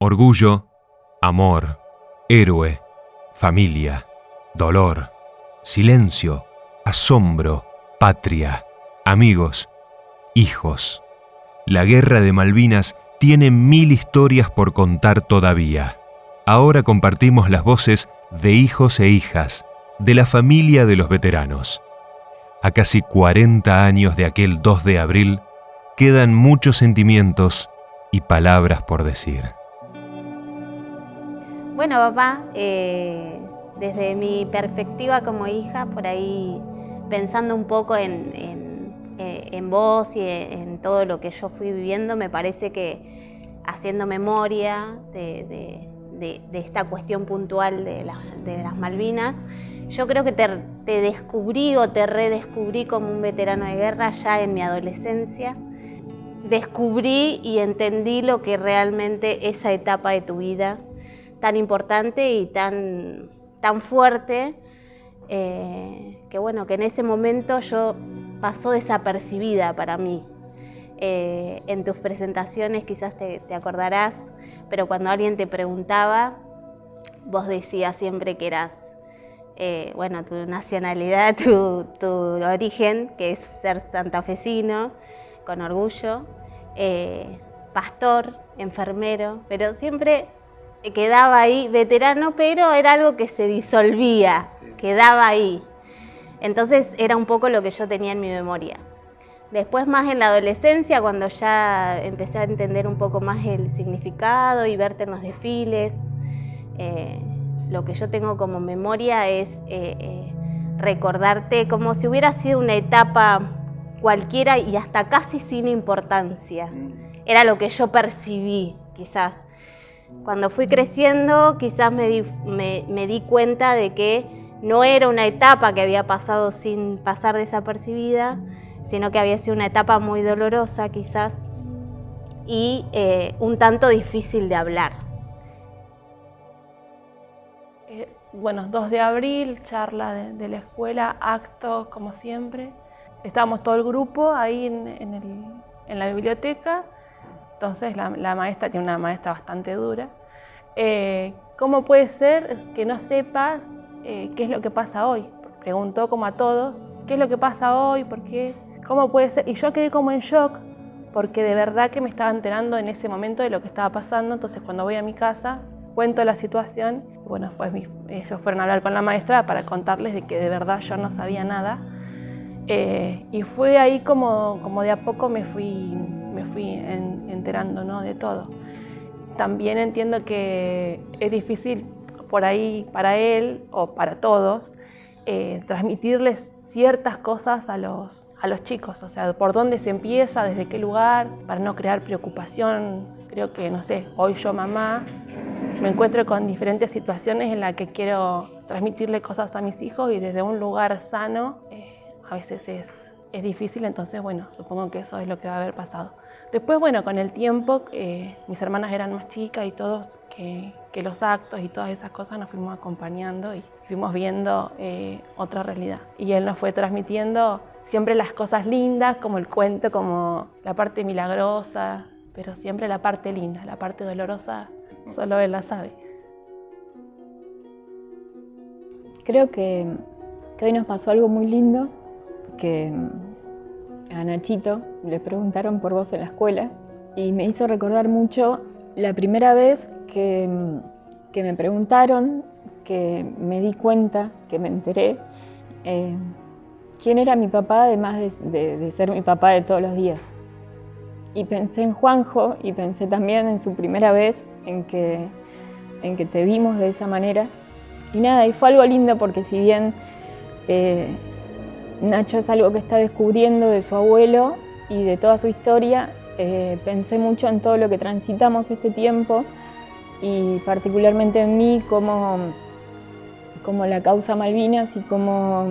Orgullo, amor, héroe, familia, dolor, silencio, asombro, patria, amigos, hijos. La guerra de Malvinas tiene 1000 historias por contar todavía. Ahora compartimos las voces de hijos e hijas de la familia de los veteranos. A casi 40 años de aquel 2 de abril, quedan muchos sentimientos y palabras por decir. Bueno, papá, desde mi perspectiva como hija, por ahí pensando un poco en vos y en todo lo que yo fui viviendo, me parece que haciendo memoria de esta cuestión puntual de las Malvinas, yo creo que te descubrí o te redescubrí como un veterano de guerra ya en mi adolescencia. Descubrí y entendí lo que realmente esa etapa de tu vida tan importante y tan fuerte, que bueno, que en ese momento yo pasó desapercibida para mí. En tus presentaciones quizás te acordarás, pero cuando alguien te preguntaba, vos decías siempre que eras, bueno, tu nacionalidad, tu origen, que es ser santafesino, con orgullo, pastor, enfermero, pero siempre quedaba ahí, veterano, pero era algo que se disolvía, sí. Quedaba ahí. Entonces era un poco lo que yo tenía en mi memoria. Después más en la adolescencia, cuando ya empecé a entender un poco más el significado y verte en los desfiles, lo que yo tengo como memoria es recordarte como si hubiera sido una etapa cualquiera y hasta casi sin importancia. Era lo que yo percibí, quizás. Cuando fui creciendo, quizás me di cuenta de que no era una etapa que había pasado sin pasar desapercibida, sino que había sido una etapa muy dolorosa, quizás, y un tanto difícil de hablar. Bueno, 2 de abril, charla de la escuela, acto como siempre. Estábamos todo el grupo ahí en la biblioteca. Entonces la maestra tiene una maestra bastante dura. ¿Cómo puede ser que no sepas qué es lo que pasa hoy? Preguntó como a todos, ¿qué es lo que pasa hoy? ¿Por qué? ¿Cómo puede ser? Y yo quedé como en shock, porque de verdad que me estaba enterando en ese momento de lo que estaba pasando. Entonces cuando voy a mi casa, cuento la situación. Y bueno, después ellos fueron a hablar con la maestra para contarles de que de verdad yo no sabía nada. Y fue ahí como de a poco me fui enterando, ¿no?, de todo. También entiendo que es difícil por ahí para él o para todos transmitirles ciertas cosas a los chicos, o sea, por dónde se empieza, desde qué lugar, para no crear preocupación. Creo que, no sé, hoy yo, mamá, me encuentro con diferentes situaciones en las que quiero transmitirle cosas a mis hijos y desde un lugar sano a veces es difícil. Entonces, bueno, supongo que eso es lo que va a haber pasado. Después, bueno, con el tiempo, mis hermanas eran más chicas y todos, que los actos y todas esas cosas nos fuimos acompañando y fuimos viendo otra realidad. Y él nos fue transmitiendo siempre las cosas lindas, como el cuento, como la parte milagrosa, pero siempre la parte linda, la parte dolorosa, solo él la sabe. Creo que hoy nos pasó algo muy lindo, que a Nachito le preguntaron por vos en la escuela y me hizo recordar mucho la primera vez que me preguntaron, que me di cuenta, que me enteré quién era mi papá, además de ser mi papá de todos los días. Y pensé en Juanjo y pensé también en su primera vez en que te vimos de esa manera. Y nada, y fue algo lindo porque si bien Nacho es algo que está descubriendo de su abuelo y de toda su historia, pensé mucho en todo lo que transitamos este tiempo y particularmente en mí como la causa Malvinas y como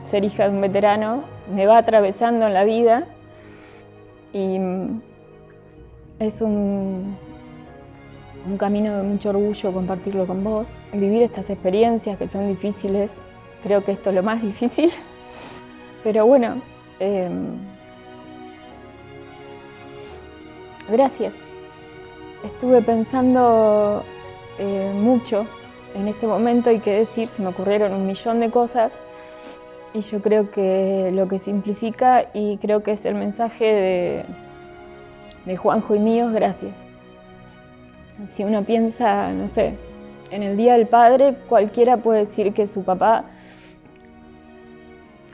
ser hija de un veterano me va atravesando en la vida y es un camino de mucho orgullo compartirlo con vos, vivir estas experiencias que son difíciles, creo que esto es lo más difícil, pero bueno, gracias. Estuve pensando mucho en este momento y qué decir, se me ocurrieron un millón de cosas y yo creo que lo que simplifica y creo que es el mensaje de Juanjo y mío, gracias. Si uno piensa, no sé, en el Día del Padre, cualquiera puede decir que su papá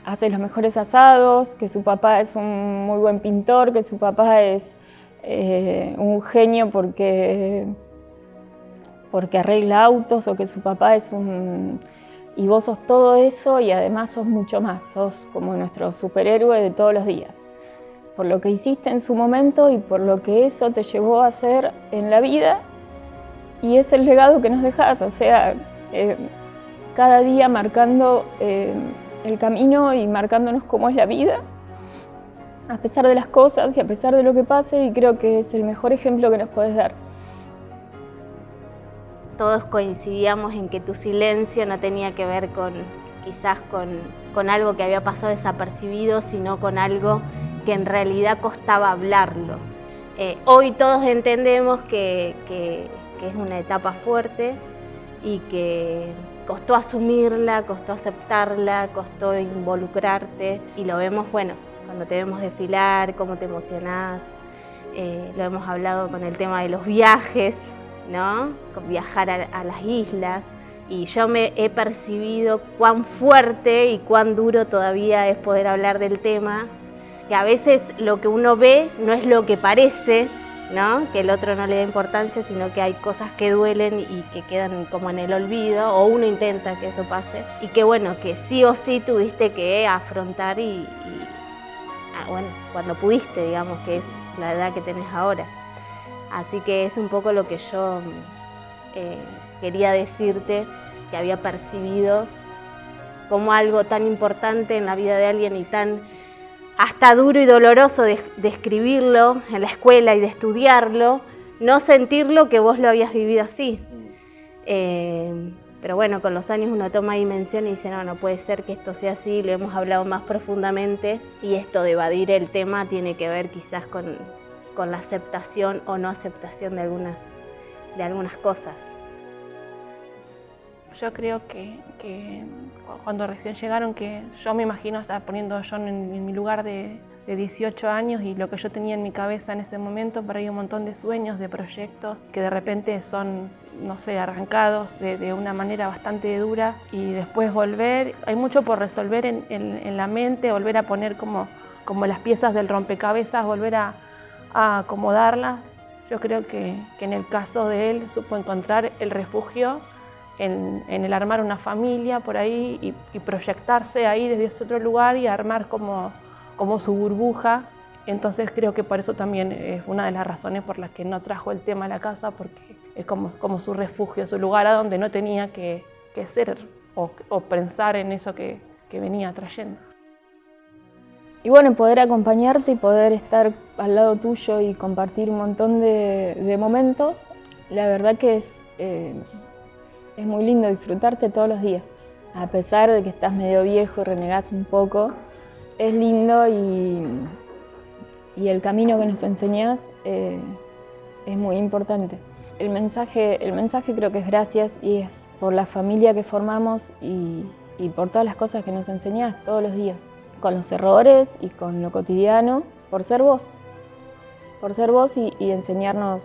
hace los mejores asados, que su papá es un muy buen pintor, que su papá es un genio porque arregla autos, o que su papá es un... Y vos sos todo eso y además sos mucho más, sos como nuestro superhéroe de todos los días. Por lo que hiciste en su momento y por lo que eso te llevó a hacer en la vida, y es el legado que nos dejás, o sea, cada día marcando el camino y marcándonos cómo es la vida, a pesar de las cosas y a pesar de lo que pase, y creo que es el mejor ejemplo que nos podés dar. Todos coincidíamos en que tu silencio no tenía que ver quizás con algo que había pasado desapercibido, sino con algo que en realidad costaba hablarlo. Hoy todos entendemos que es una etapa fuerte y que costó asumirla, costó aceptarla, costó involucrarte, y lo vemos, bueno, cuando te vemos desfilar, cómo te emocionás. Lo hemos hablado con el tema de los viajes, ¿no? Con viajar a las islas, y yo me he percibido cuán fuerte y cuán duro todavía es poder hablar del tema, que a veces lo que uno ve no es lo que parece, ¿no? Que el otro no le da importancia, sino que hay cosas que duelen y que quedan como en el olvido, o uno intenta que eso pase, y que bueno, que sí o sí tuviste que afrontar bueno, cuando pudiste, digamos, que es la edad que tenés ahora. Así que es un poco lo que yo quería decirte, que había percibido como algo tan importante en la vida de alguien y tan hasta duro y doloroso de escribirlo en la escuela y de estudiarlo, no sentirlo que vos lo habías vivido así. Pero bueno, con los años uno toma dimensión y dice, no puede ser que esto sea así, lo hemos hablado más profundamente, y esto de evadir el tema tiene que ver quizás con la aceptación o no aceptación de algunas cosas. Yo creo que cuando recién llegaron, que yo me imagino, estaba poniendo yo en mi lugar de 18 años, y lo que yo tenía en mi cabeza en ese momento, por ahí un montón de sueños, de proyectos que de repente son, no sé, arrancados de una manera bastante dura, y después volver, hay mucho por resolver en la mente, volver a poner como las piezas del rompecabezas, volver a acomodarlas. Yo creo que en el caso de él supo encontrar el refugio en el armar una familia por ahí y proyectarse ahí desde ese otro lugar y armar como su burbuja. Entonces creo que por eso también es una de las razones por las que no trajo el tema a la casa, porque es como su refugio, su lugar a donde no tenía que ser o pensar en eso que venía trayendo. Y bueno, poder acompañarte y poder estar al lado tuyo y compartir un montón de momentos, la verdad que es muy lindo disfrutarte todos los días. A pesar de que estás medio viejo y renegás un poco, es lindo, y el camino que nos enseñás es muy importante. El mensaje creo que es gracias, y es por la familia que formamos y por todas las cosas que nos enseñás todos los días. Con los errores y con lo cotidiano, por ser vos y enseñarnos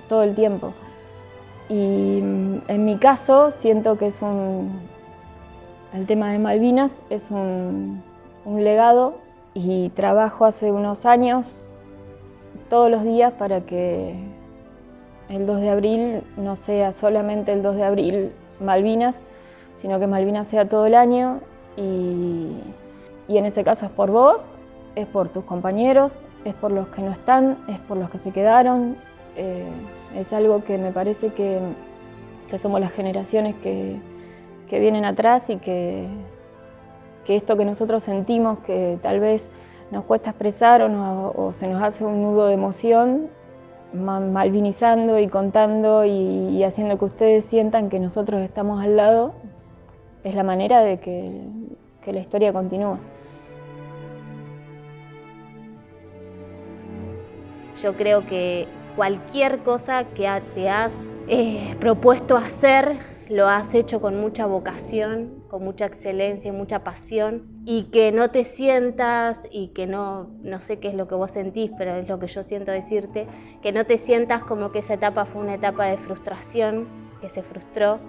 todo el tiempo. Y en mi caso siento que el tema de Malvinas es un legado, y trabajo hace unos años todos los días para que el 2 de abril no sea solamente el 2 de abril Malvinas, sino que Malvinas sea todo el año, y en ese caso es por vos, es por tus compañeros, es por los que no están, es por los que se quedaron. Es algo que me parece que somos las generaciones que vienen atrás, y que esto que nosotros sentimos, que tal vez nos cuesta expresar o se nos hace un nudo de emoción, malvinizando y contando y haciendo que ustedes sientan que nosotros estamos al lado, es la manera de que la historia continúe. Yo creo que cualquier cosa que te has propuesto hacer, lo has hecho con mucha vocación, con mucha excelencia, mucha pasión, y que no te sientas, y que no sé qué es lo que vos sentís, pero es lo que yo siento decirte, que no te sientas como que esa etapa fue una etapa de frustración, que se frustró,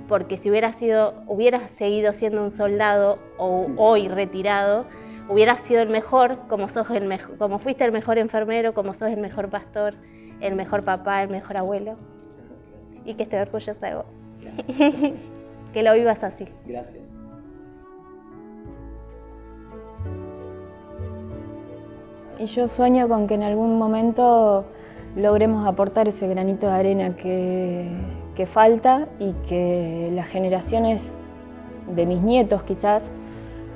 porque si hubieras seguido siendo un soldado o hoy retirado, hubieras sido el mejor, como fuiste el mejor enfermero, como sos el mejor pastor, el mejor papá, el mejor abuelo, y que esté orgullosa de vos. Que lo vivas así. Gracias. Y yo sueño con que en algún momento logremos aportar ese granito de arena que falta, y que las generaciones de mis nietos quizás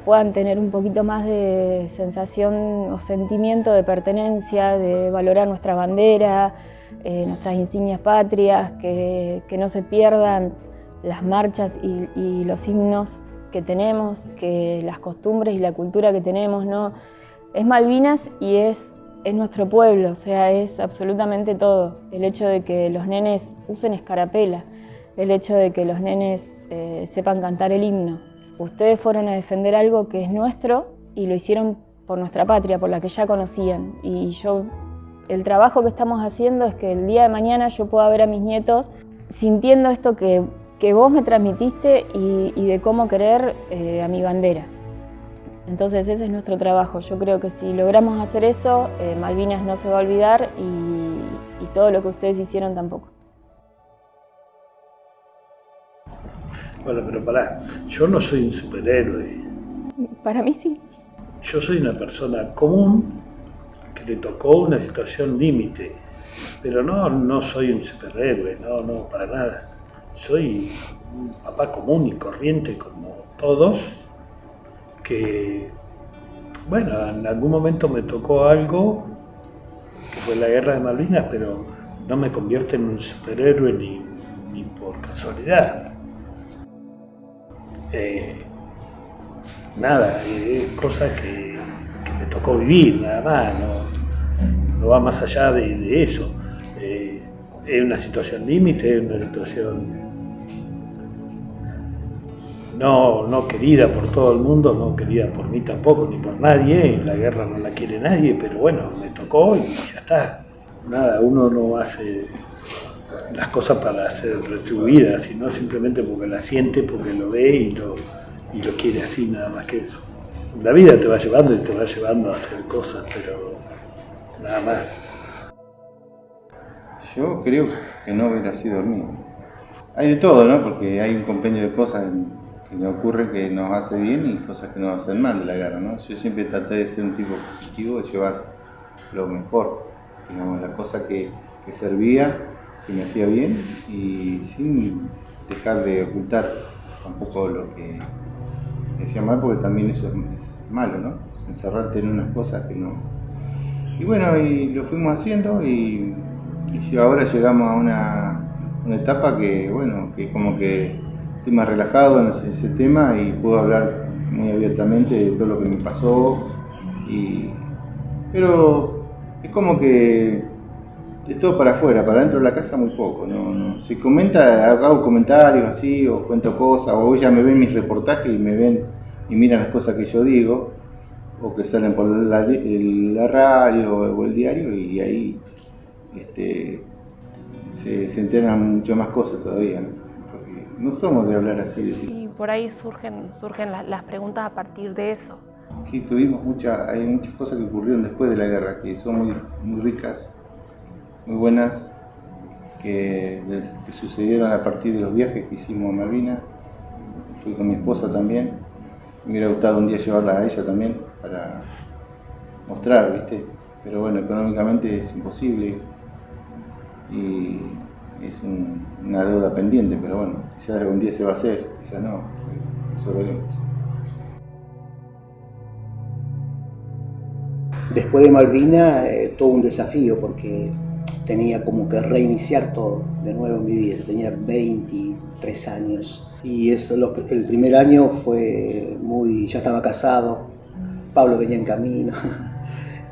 puedan tener un poquito más de sensación o sentimiento de pertenencia, de valorar nuestra bandera, nuestras insignias patrias, que no se pierdan las marchas y los himnos que tenemos, que las costumbres y la cultura que tenemos, ¿no? Es Malvinas y es nuestro pueblo, o sea, es absolutamente todo. El hecho de que los nenes usen escarapela, el hecho de que los nenes sepan cantar el himno. Ustedes fueron a defender algo que es nuestro y lo hicieron por nuestra patria, por la que ya conocían. Y el trabajo que estamos haciendo es que el día de mañana yo pueda ver a mis nietos sintiendo esto que vos me transmitiste y de cómo querer a mi bandera. Entonces ese es nuestro trabajo. Yo creo que si logramos hacer eso, Malvinas no se va a olvidar y todo lo que ustedes hicieron tampoco. Bueno, pero pará, yo no soy un superhéroe. Para mí sí. Yo soy una persona común que le tocó una situación límite, pero no soy un superhéroe, no, para nada. Soy un papá común y corriente como todos, que, bueno, en algún momento me tocó algo, que fue la guerra de Malvinas, pero no me convierte en un superhéroe ni por casualidad. Nada, es cosa que me tocó vivir, nada más, no va más allá de eso. Es una situación límite, es una situación no querida por todo el mundo, no querida por mí tampoco, ni por nadie. La guerra no la quiere nadie, pero bueno, me tocó y ya está. Nada, uno no hace las cosas para ser retribuidas, sino simplemente porque la siente, porque lo ve y lo quiere así, nada más que eso. La vida te va llevando y te va llevando a hacer cosas, pero nada más. Yo creo que no hubiera sido el mío. Hay de todo, ¿no? Porque hay un compendio de cosas que nos ocurren que nos hace bien y cosas que nos hacen mal de la guerra, ¿no? Yo siempre traté de ser un tipo positivo, de llevar lo mejor, digamos, la cosa que servía, que me hacía bien, y sin dejar de ocultar tampoco lo que me hacía mal, porque también eso es malo, ¿no? Es encerrarte en unas cosas que no... Y bueno, y lo fuimos haciendo y ahora llegamos a una etapa que, bueno, que como que estoy más relajado en ese tema y puedo hablar muy abiertamente de todo lo que me pasó, pero es como que es todo para afuera, para dentro de la casa muy poco, no se comenta, hago comentarios así o cuento cosas, o ya me ven mis reportajes y me ven y miran las cosas que yo digo o que salen por la radio o el diario, y ahí se enteran mucho más cosas todavía, ¿no? Porque no somos de hablar así. Y por ahí surgen las preguntas a partir de eso. Sí, hay muchas cosas que ocurrieron después de la guerra que son muy, muy ricas, muy buenas, que sucedieron a partir de los viajes que hicimos a Malvinas. Fui con mi esposa también. Me hubiera gustado un día llevarla a ella también para mostrar, ¿viste? Pero bueno, económicamente es imposible y es una deuda pendiente, pero bueno, quizás algún día se va a hacer, quizás no, eso veremos. Después de Malvinas, todo un desafío porque tenía como que reiniciar todo de nuevo en mi vida. Yo tenía 23 años y el primer año fue ya estaba casado, Pablo venía en camino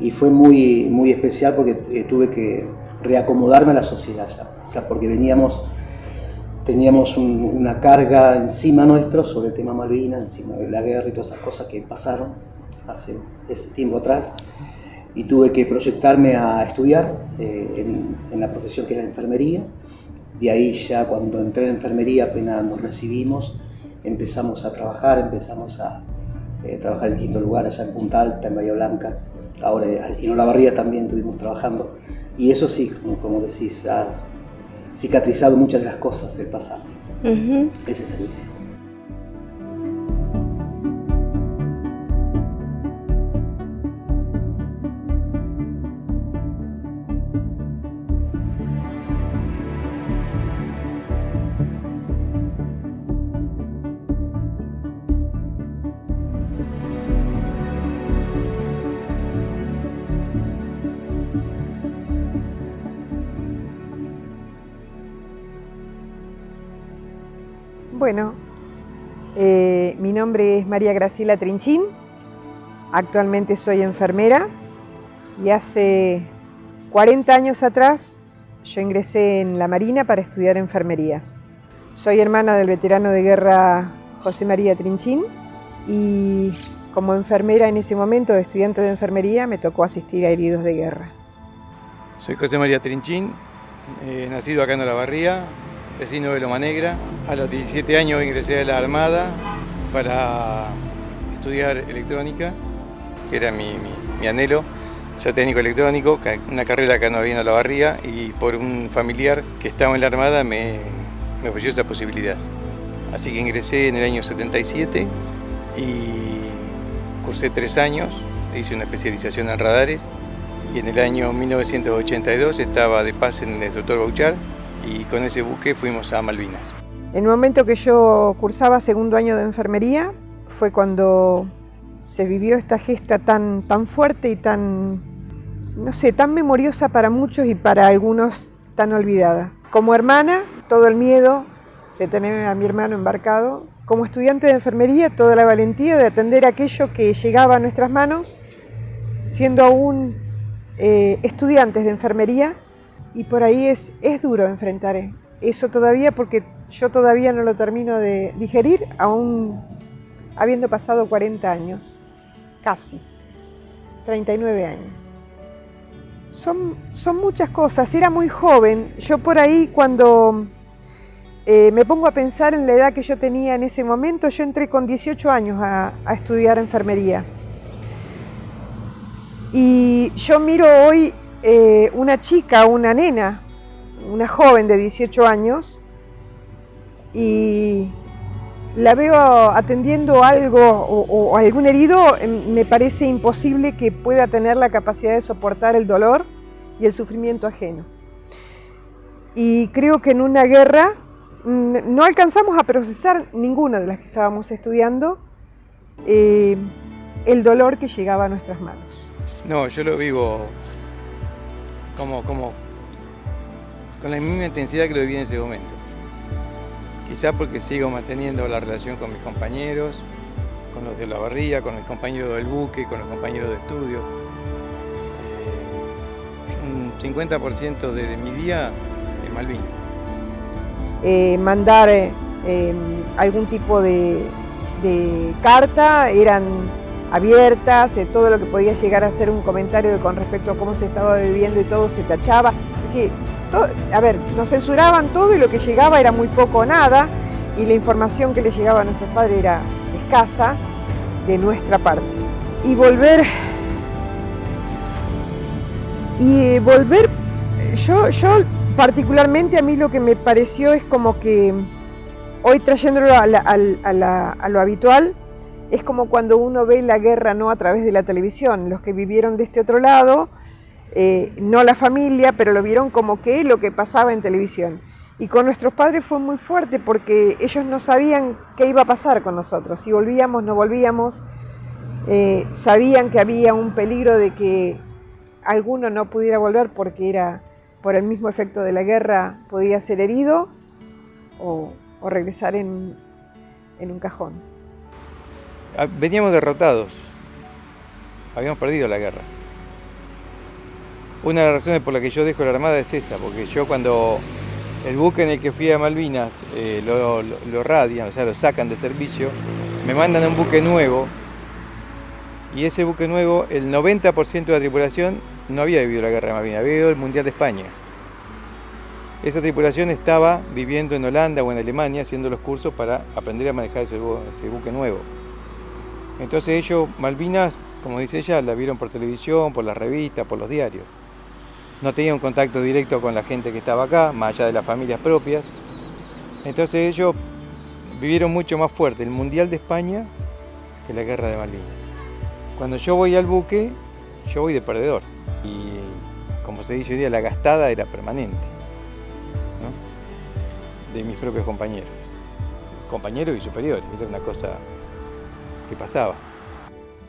y fue muy, muy especial porque tuve que reacomodarme a la sociedad ya porque teníamos una carga encima nuestro sobre el tema Malvinas, encima de la guerra y todas esas cosas que pasaron hace ese tiempo atrás, y tuve que proyectarme a estudiar en la profesión que era la enfermería. De ahí ya cuando entré en enfermería, apenas nos recibimos, empezamos a trabajar en distintos lugares, allá en Punta Alta, en Bahía Blanca, ahora en Olavarría también estuvimos trabajando, y eso sí, como decís, ha cicatrizado muchas de las cosas del pasado, ese servicio. Bueno, mi nombre es María Graciela Trinchín, actualmente soy enfermera y hace 40 años atrás yo ingresé en la Marina para estudiar enfermería. Soy hermana del veterano de guerra José María Trinchín y como enfermera en ese momento, estudiante de enfermería, me tocó asistir a heridos de guerra. Soy José María Trinchín, nacido acá en Olavarría, vecino de Loma Negra. A los 17 años ingresé a la Armada para estudiar electrónica, que era mi anhelo, ser técnico electrónico, una carrera que no había en Olavarría, y por un familiar que estaba en la Armada me ofreció esa posibilidad. Así que ingresé en el año 77 y cursé 3 años, hice una especialización en radares, y en el año 1982 estaba de pase en el Dr. Bouchard, y con ese buque fuimos a Malvinas. En el momento que yo cursaba segundo año de enfermería fue cuando se vivió esta gesta tan fuerte y tan memoriosa para muchos y para algunos tan olvidada. Como hermana, todo el miedo de tener a mi hermano embarcado. Como estudiante de enfermería, toda la valentía de atender aquello que llegaba a nuestras manos, siendo aún estudiantes de enfermería. Y por ahí es duro enfrentar eso todavía, porque yo todavía no lo termino de digerir, aún habiendo pasado 40 años, casi, 39 años. Son muchas cosas, era muy joven. Yo por ahí cuando me pongo a pensar en la edad que yo tenía en ese momento, yo entré con 18 años a estudiar enfermería. Y yo miro hoy una chica, una nena, una joven de 18 años, y la veo atendiendo algo o algún herido. Me parece imposible que pueda tener la capacidad de soportar el dolor y el sufrimiento ajeno. Y creo que en una guerra no alcanzamos a procesar ninguna de las que estábamos estudiando el dolor que llegaba a nuestras manos. No, yo lo vivo como con la misma intensidad que lo viví en ese momento. Quizá porque sigo manteniendo la relación con mis compañeros, con los de Olavarría, con el compañero del buque, con los compañeros de estudio. Un 50% de mi día en Malvinas. Mandar algún tipo de carta, eran abiertas, todo lo que podía llegar a ser un comentario con respecto a cómo se estaba viviendo y todo se tachaba. Es decir, nos censuraban todo y lo que llegaba era muy poco o nada, y la información que le llegaba a nuestros padres era escasa de nuestra parte. Y volver, yo particularmente, a mí lo que me pareció es como que hoy, trayéndolo a lo habitual, es como cuando uno ve la guerra no a través de la televisión. Los que vivieron de este otro lado, no la familia, pero lo vieron como que lo que pasaba en televisión. Y con nuestros padres fue muy fuerte porque ellos no sabían qué iba a pasar con nosotros. Si volvíamos, no volvíamos. Sabían que había un peligro de que alguno no pudiera volver porque era por el mismo efecto de la guerra, podía ser herido o regresar en un cajón. Veníamos derrotados, habíamos perdido la guerra. Una de las razones por las que yo dejo la Armada es esa, porque yo cuando el buque en el que fui a Malvinas lo radian, o sea, lo sacan de servicio, me mandan a un buque nuevo, y ese buque nuevo, el 90% de la tripulación no había vivido la guerra de Malvinas, había vivido el Mundial de España. Esa tripulación estaba viviendo en Holanda o en Alemania haciendo los cursos para aprender a manejar ese buque nuevo. Entonces ellos, Malvinas, como dice ella, la vieron por televisión, por las revistas, por los diarios. No tenían un contacto directo con la gente que estaba acá, más allá de las familias propias. Entonces ellos vivieron mucho más fuerte el Mundial de España que la guerra de Malvinas. Cuando yo voy al buque, yo voy de perdedor. Y como se dice hoy día, la gastada era permanente, ¿no? De mis propios compañeros y superiores, era una cosa que pasaba.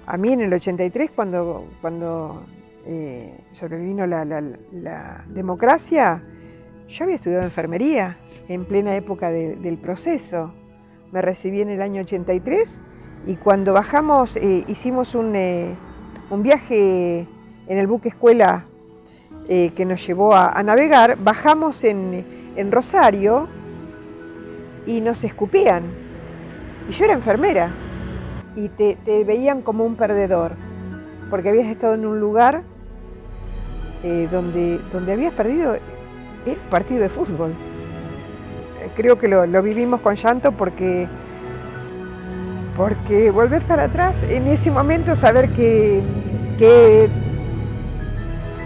A mí en el 83, cuando sobrevino la democracia, yo había estudiado enfermería en plena época del proceso. Me recibí en el año 83 y cuando bajamos hicimos un viaje en el buque escuela que nos llevó a navegar. Bajamos en Rosario y nos escupían. Y yo era enfermera y te veían como un perdedor, porque habías estado en un lugar donde habías perdido el partido de fútbol. Creo que lo vivimos con llanto porque volver para atrás, en ese momento saber que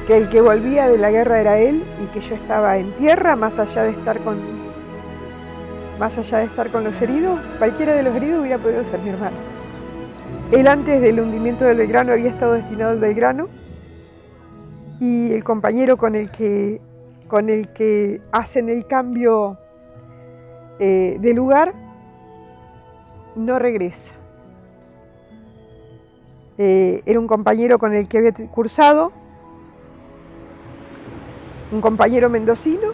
el que volvía de la guerra era él y que yo estaba en tierra, más allá de estar con los heridos, cualquiera de los heridos hubiera podido ser mi hermano. Él antes del hundimiento del Belgrano había estado destinado al Belgrano y el compañero con el que hacen el cambio de lugar no regresa. Era un compañero con el que había cursado, un compañero mendocino,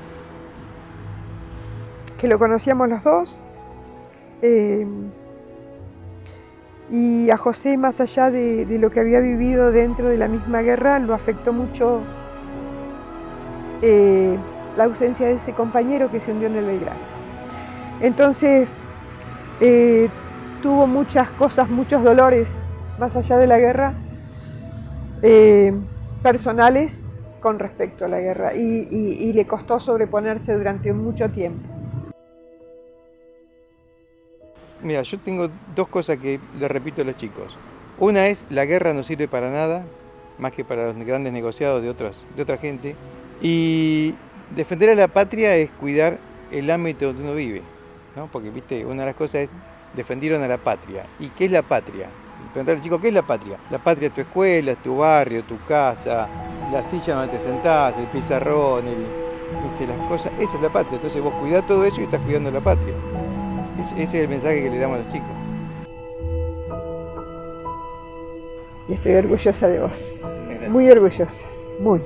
que lo conocíamos los dos, y a José, más allá de lo que había vivido dentro de la misma guerra, lo afectó mucho la ausencia de ese compañero que se hundió en el Belgrano. Entonces tuvo muchas cosas, muchos dolores, más allá de la guerra, personales con respecto a la guerra, y le costó sobreponerse durante mucho tiempo. Mira, yo tengo dos cosas que le repito a los chicos. Una es, la guerra no sirve para nada, más que para los grandes negociados de otra gente. Y defender a la patria es cuidar el ámbito donde uno vive, ¿no? Porque, viste, una de las cosas es, defendieron a la patria. ¿Y qué es la patria? Preguntar al chico, ¿qué es la patria? La patria es tu escuela, es tu barrio, tu casa, la silla donde te sentás, el pizarrón, las cosas. Esa es la patria. Entonces vos cuidás todo eso y estás cuidando la patria. Ese es el mensaje que le damos a los chicos. Y estoy orgullosa de vos. Gracias. Muy orgullosa. Muy.